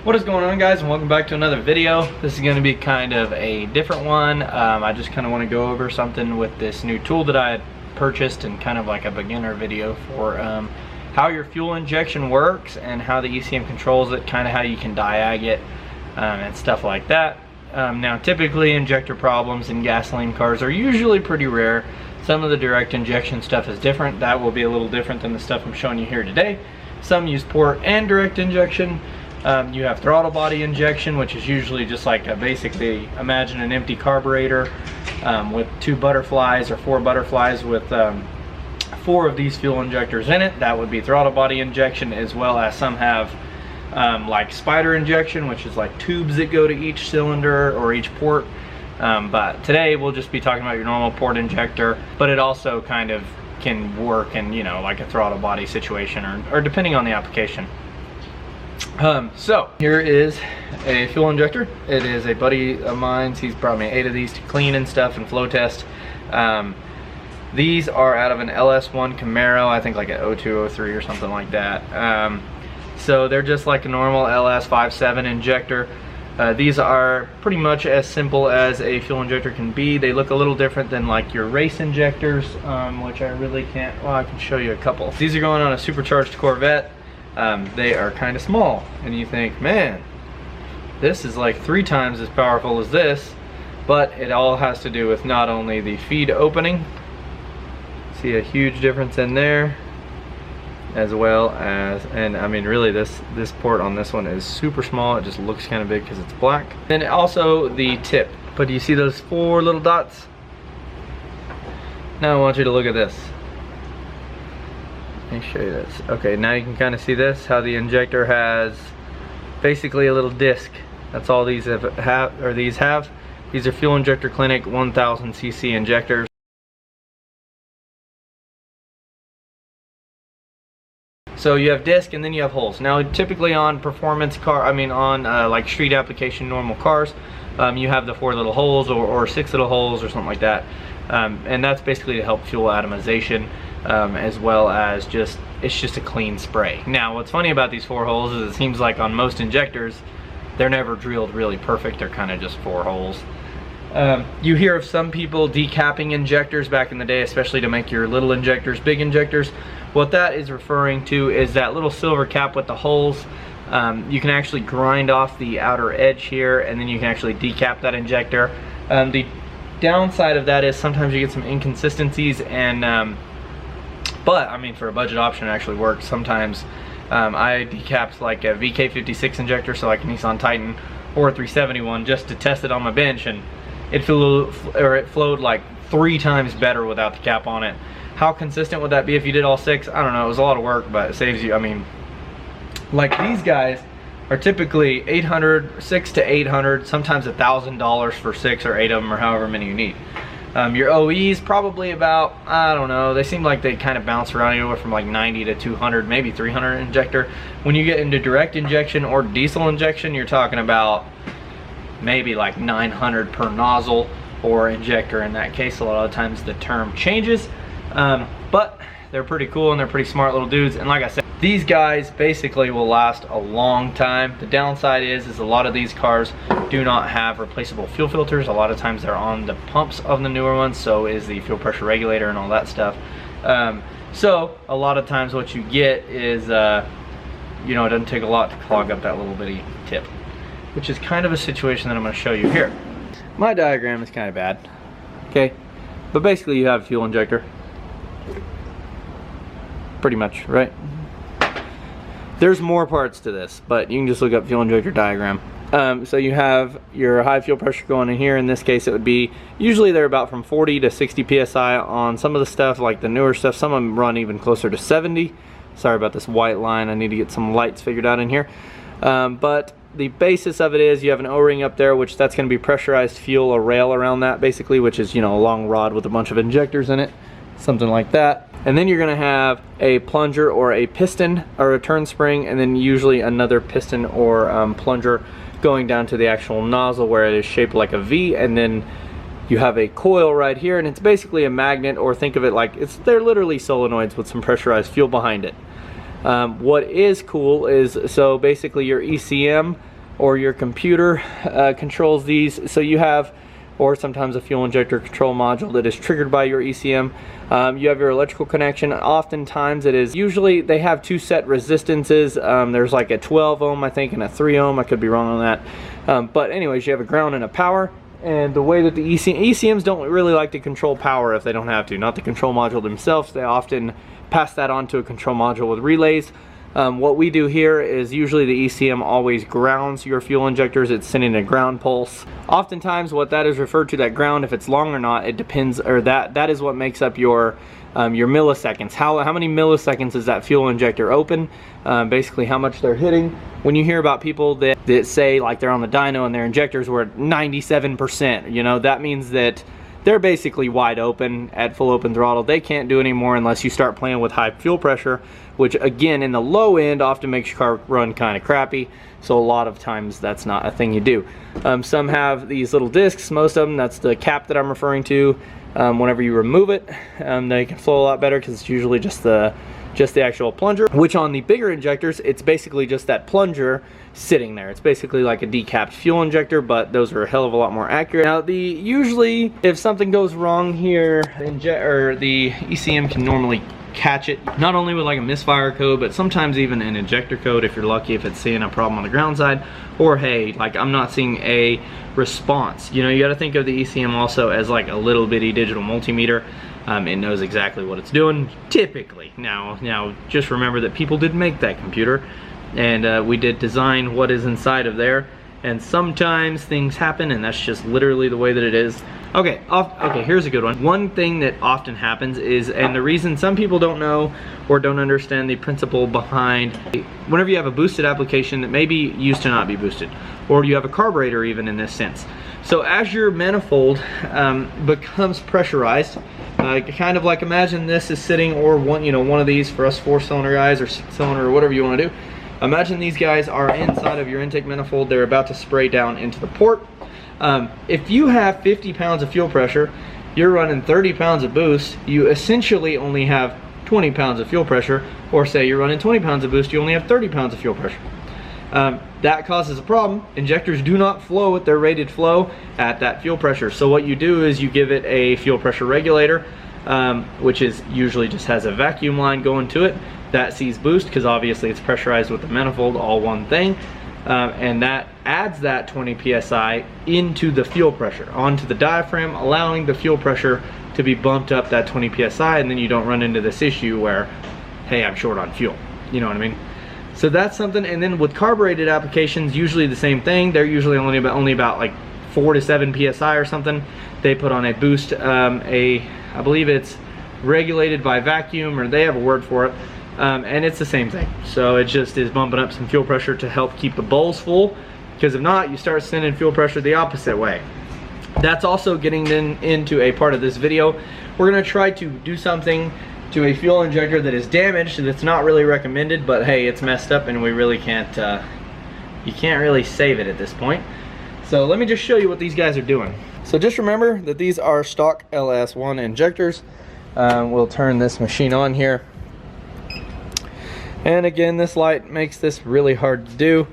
What is going on, guys, and welcome back to another video. This is going to be kind of a different one. I just kind of want to go over something with this new tool that I had purchased, and kind of like a beginner video for how your fuel injection works and how the ECM controls it, kind of how you can diag it and stuff like that. Now typically injector problems in gasoline cars are usually pretty rare. Some of the direct injection stuff is different. That will be a little different than the stuff I'm showing you here today. Some use port and direct injection. You have throttle body injection, which is usually just like basically imagine an empty carburetor with 2 butterflies or 4 butterflies with 4 of these fuel injectors in it. That would be throttle body injection, as well as some have like spider injection, which is like tubes that go to each cylinder or each port. But today we'll just be talking about your normal port injector, but it also kind of can work in, you know, like a throttle body situation or depending on the application. So here is a fuel injector. It is a buddy of mine's. He's brought me 8 of these to clean and stuff and flow test. These are out of an LS1 Camaro, I think like an 0203 or something like that. So they're just like a normal LS57 injector. These are pretty much as simple as a fuel injector can be. They look a little different than like your race injectors, which I really can't, well, I can show you a couple. These are going on a supercharged Corvette. They are kind of small, and you think, man, this is like 3 times as powerful as this, but it all has to do with not only the feed opening, see a huge difference in there, as well as, and I mean really this port on this one is super small. It just looks kind of big because it's black. And also the tip, but do you see those 4 little dots? Now I want you to look at this. Let me show you this. Okay, now you can kind of see this, how the injector has basically a little disc. That's all these have. These are Fuel Injector Clinic 1000 cc injectors. So you have disc and then you have holes. Now typically on performance car, on like street application normal cars, you have the 4 little holes or 6 little holes or something like that. And that's basically to help fuel atomization, as well as it's just a clean spray. Now what's funny about these 4 holes is it seems like on most injectors they're never drilled really perfect. They're kind of just 4 holes. You hear of some people decapping injectors back in the day, especially to make your little injectors big injectors. What that is referring to is that little silver cap with the holes. You can actually grind off the outer edge here, and then you can actually decap that injector. The downside of that is sometimes you get some inconsistencies, and but I mean, for a budget option it actually works. Sometimes I decapped like a VK56 injector, so like a Nissan Titan or a 371, just to test it on my bench, and it flowed like 3 times better without the cap on it. How consistent would that be if you did all 6? I don't know. It was a lot of work, but it saves you. I mean, like these guys are typically $600 to $800, sometimes $1,000 for 6 or 8 of them, or however many you need. Your OEs probably about, I don't know, they seem like they kind of bounce around anywhere from like 90 to 200, maybe 300 injector. When you get into direct injection or diesel injection, you're talking about maybe like 900 per nozzle or injector. In that case, a lot of times the term changes, but they're pretty cool and they're pretty smart little dudes. And like I said, these guys basically will last a long time. The downside is a lot of these cars do not have replaceable fuel filters. A lot of times they're on the pumps of the newer ones, so is the fuel pressure regulator and all that stuff. So a lot of times what you get is, you know, it doesn't take a lot to clog up that little bitty tip, which is kind of a situation that I'm going to show you here. My diagram is kind of bad, okay, but basically you have a fuel injector, pretty much, right? There's more parts to this, but you can just look up fuel injector diagram. So you have your high fuel pressure going in here. In this case it would be, usually they're about from 40 to 60 psi on some of the stuff, like the newer stuff. Some of them run even closer to 70. Sorry about this white line, I need to get some lights figured out in here. But the basis of it is you have an O-ring up there, which that's going to be pressurized fuel, a rail around that basically, which is, you know, a long rod with a bunch of injectors in it, something like that. And then you're going to have a plunger or a piston or a turn spring, and then usually another piston or plunger going down to the actual nozzle where it is shaped like a V, and then you have a coil right here, and it's basically a magnet, or think of it like they're literally solenoids with some pressurized fuel behind it. What is cool is, so basically your ECM or your computer controls these. So you have, or sometimes a fuel injector control module that is triggered by your ECM. You have your electrical connection. Oftentimes it is, usually they have two set resistances. There's like a 12 ohm I think and a 3 ohm, I could be wrong on that. But anyways, you have a ground and a power. And the way that the ECMs don't really like to control power if they don't have to, not the control module themselves. They often pass that on to a control module with relays. What we do here is usually the ECM always grounds your fuel injectors. It's sending a ground pulse. Oftentimes what that is referred to, that ground, if it's long or not, it depends, or that is what makes up your milliseconds. How many milliseconds is that fuel injector open? Basically how much they're hitting. When you hear about people that say like they're on the dyno and their injectors were at 97%, you know, that means that they're basically wide open at full open throttle. They can't do any more unless you start playing with high fuel pressure, which again in the low end often makes your car run kind of crappy. So a lot of times that's not a thing you do. Some have these little discs, most of them, that's the cap that I'm referring to. Whenever you remove it, they can flow a lot better because it's usually just the actual plunger, which on the bigger injectors, it's basically just that plunger sitting there. It's basically like a decapped fuel injector, but those are a hell of a lot more accurate. Now, usually if something goes wrong here, the ECM can normally catch it, not only with like a misfire code, but sometimes even an injector code if you're lucky, if it's seeing a problem on the ground side, or hey, like I'm not seeing a response. You know, you got to think of the ECM also as like a little bitty digital multimeter. It knows exactly what it's doing, typically. Now just remember that people did make that computer, and we did design what is inside of there, and sometimes things happen, and that's just literally the way that it is. Okay, here's a good one. One thing that often happens is, and the reason some people don't know or don't understand the principle behind, whenever you have a boosted application that maybe used to not be boosted, or you have a carburetor even in this sense. So as your manifold becomes pressurized, kind of like imagine this is sitting, or one of these for us 4-cylinder guys or 6-cylinder or whatever you want to do. Imagine these guys are inside of your intake manifold. They're about to spray down into the port. If you have 50 pounds of fuel pressure, you're running 30 pounds of boost, you essentially only have 20 pounds of fuel pressure, or say you're running 20 pounds of boost, you only have 30 pounds of fuel pressure. That causes a problem. Injectors do not flow at their rated flow at that fuel pressure. So what you do is you give it a fuel pressure regulator, which is usually just has a vacuum line going to it that sees boost, because obviously it's pressurized with the manifold, all one thing. And that adds that 20 psi into the fuel pressure, onto the diaphragm, allowing the fuel pressure to be bumped up that 20 psi, and then you don't run into this issue where, hey, I'm short on fuel. You know what I mean? So that's something. And then with carbureted applications, usually the same thing. They're usually only about like 4 to 7 psi or something. They put on a boost, I believe it's regulated by vacuum, or they have a word for it. And it's the same thing. So it just is bumping up some fuel pressure to help keep the bowls full, because if not, you start sending fuel pressure the opposite way. That's also getting into a part of this video. We're going to try to do something to a fuel injector that is damaged, that's not really recommended, but hey, it's messed up and we really can't, you can't really save it at this point. So let me just show you what these guys are doing. So just remember that these are stock LS1 injectors. We'll turn this machine on here. And again, this light makes this really hard to do.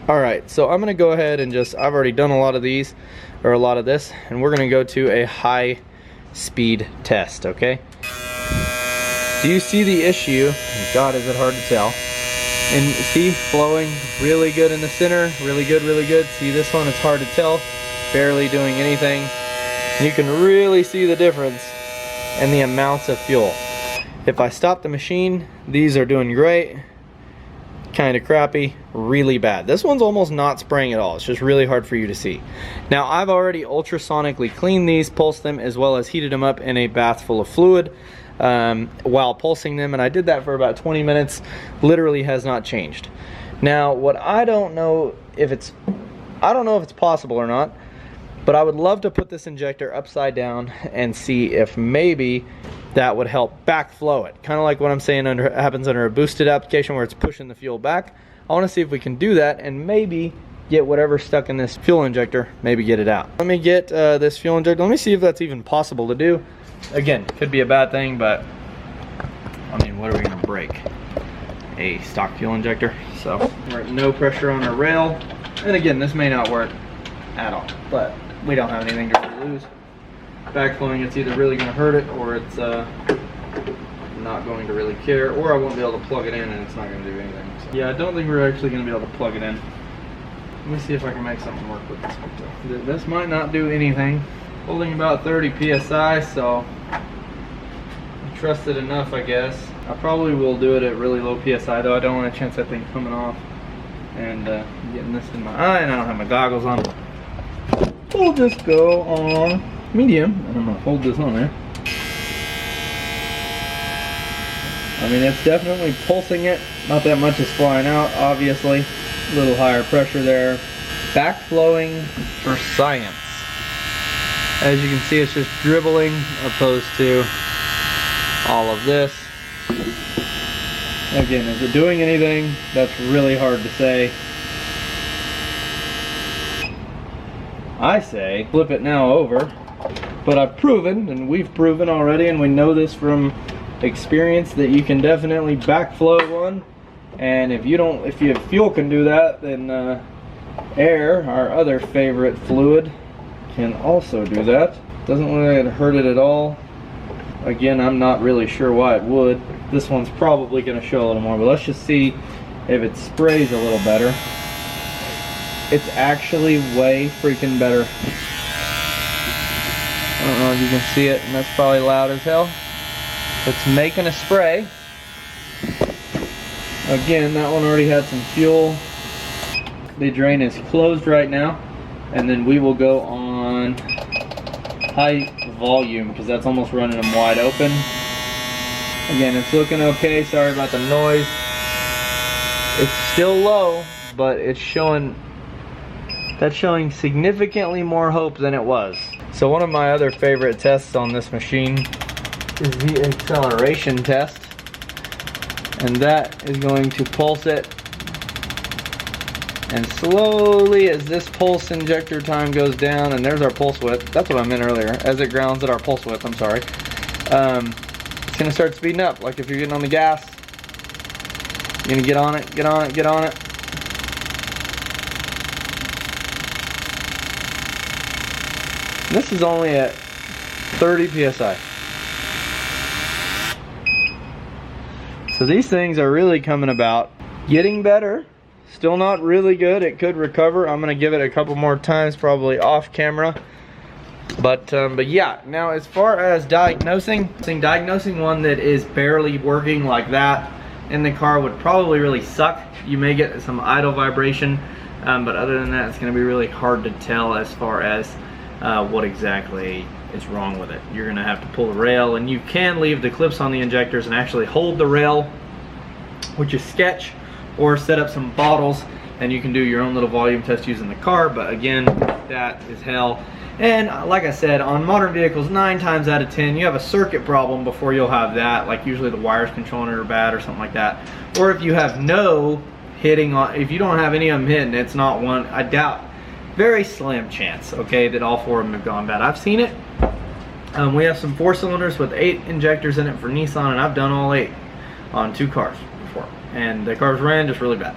Alright, so I'm going to go ahead and I've already done a lot of these, or a lot of this, and we're going to go to a high speed test, okay? Do you see the issue? God, is it hard to tell. And see, flowing really good in the center, really good, really good. See, this one, it's hard to tell, barely doing anything. You can really see the difference in the amounts of fuel. If I stop the machine, these are doing great, kind of crappy, really bad. This one's almost not spraying at all. It's just really hard for you to see. Now, I've already ultrasonically cleaned these, pulsed them, as well as heated them up in a bath full of fluid while pulsing them, and I did that for about 20 minutes. Literally has not changed. Now, what I don't know if it's possible or not, but I would love to put this injector upside down and see if maybe that would help backflow it. Kind of like what I'm saying happens under a boosted application where it's pushing the fuel back. I want to see if we can do that and maybe get whatever's stuck in this fuel injector, maybe get it out. Let me get this fuel injector. Let me see if that's even possible to do. Again, could be a bad thing, but I mean, what are we going to break? a stock fuel injector. So we're at no pressure on our rail. And again, this may not work at all, but we don't have anything to really lose. Backflowing, it's either really going to hurt it, or it's not going to really care, or I won't be able to plug it in and it's not going to do anything. So, yeah, I don't think we're actually going to be able to plug it in. Let me see if I can make something work with this one too. This might not do anything. Holding about 30 psi, so I trust it enough, I guess. I probably will do it at really low psi though. I don't want to chance that thing coming off and getting this in my eye, and I don't have my goggles on. We'll just go on medium, and I'm going to hold this on there. I mean, it's definitely pulsing it. Not that much is flying out, obviously. A little higher pressure there. Backflowing for science. As you can see, it's just dribbling opposed to all of this. Again, is it doing anything? That's really hard to say. I say flip it now over, but I've proven, and we've proven already, and we know this from experience, that you can definitely backflow one. And if fuel can do that, then air, our other favorite fluid, can also do that. Doesn't really hurt it at all. Again, I'm not really sure why it would. This one's probably going to show a little more, but let's just see if it sprays a little better. It's actually way freaking better. I don't know if you can see it, and that's probably loud as hell. It's making a spray. Again, that one already had some fuel. The drain is closed right now, and then we will go on high volume because that's almost running them wide open. Again, it's looking okay. Sorry about the noise. It's still low, but it's showing, that's showing significantly more hope than it was. So one of my other favorite tests on this machine is the acceleration test, and that is going to pulse it, and slowly as this pulse injector time goes down, and there's our pulse width, that's what I meant earlier, as it grounds at our pulse width, I'm sorry, it's going to start speeding up. Like if you're getting on the gas, you're going to get on it, get on it, get on it. This is only at 30 psi. So these things are really coming about, getting better. Still not really good. It could recover. I'm going to give it a couple more times, probably off camera. But yeah, now as far as diagnosing one that is barely working like that in the car would probably really suck. You may get some idle vibration, but other than that, it's going to be really hard to tell as far as what exactly is wrong with it. You're going to have to pull the rail, and you can leave the clips on the injectors and actually hold the rail, which is sketch, or set up some bottles and you can do your own little volume test using the car. But again, that is hell. And like I said, on modern vehicles, 9 times out of 10 you have a circuit problem before you'll have that. Like usually the wires controlling it are bad or something like that. Or if you have no hitting on, if you don't have any of them hitting, it's not one, I doubt, very slim chance, okay, that all 4 of them have gone bad. I've seen it. We have some 4 cylinders with 8 injectors in it for Nissan, and I've done all 8 on 2 cars before, and the cars ran just really bad.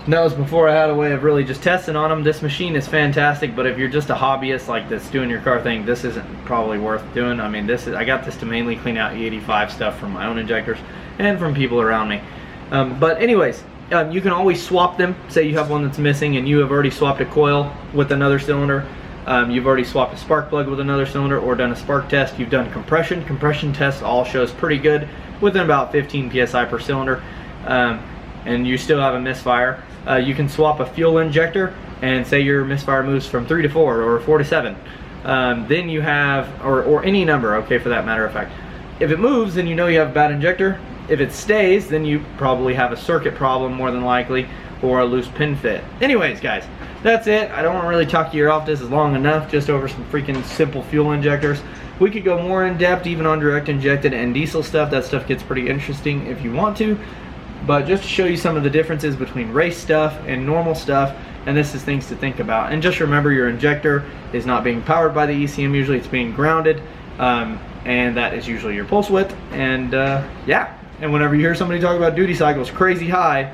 And that was before I had a way of really just testing on them. This machine is fantastic, but if you're just a hobbyist like this doing your car thing, this isn't probably worth doing. I mean, this is, I got this to mainly clean out E85 stuff from my own injectors and from people around me. But anyways, you can always swap them. Say you have one that's missing and you have already swapped a coil with another cylinder. You've already swapped a spark plug with another cylinder or done a spark test. You've done compression tests, all shows pretty good within about 15 psi per cylinder, and you still have a misfire. You can swap a fuel injector, and say your misfire moves from 3 to 4 or 4 to 7. Then you have, or any number, okay, for that matter of fact. If it moves, then you know you have a bad injector. If it stays, then you probably have a circuit problem more than likely, or a loose pin fit. Anyways, guys, that's it. I don't want to really talk your ear off. This is long enough just over some freaking simple fuel injectors. We could go more in depth even on direct injected and diesel stuff. That stuff gets pretty interesting if you want to. But just to show you some of the differences between race stuff and normal stuff, and this is things to think about. And just remember, your injector is not being powered by the ECM. Usually it's being grounded, and that is usually your pulse width. And yeah, And whenever you hear somebody talk about duty cycles crazy high,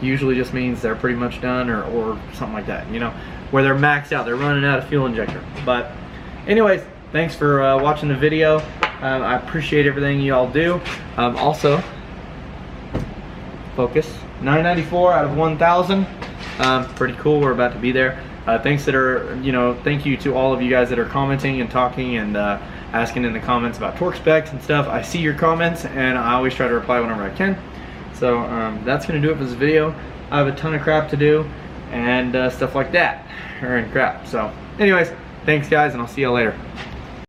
usually just means they're pretty much done, or something like that, you know, where they're maxed out, they're running out of fuel injector. But anyways, thanks for watching the video. I appreciate everything you all do. Also, focus, 994 out of 1,000. Pretty cool, we're about to be there. Thank you to all of you guys that are commenting and talking and asking in the comments about torque specs and stuff. I see your comments and I always try to reply whenever I can. So that's gonna do it for this video. I have a ton of crap to do and stuff like that, crap. So anyways, thanks guys, and I'll see you later.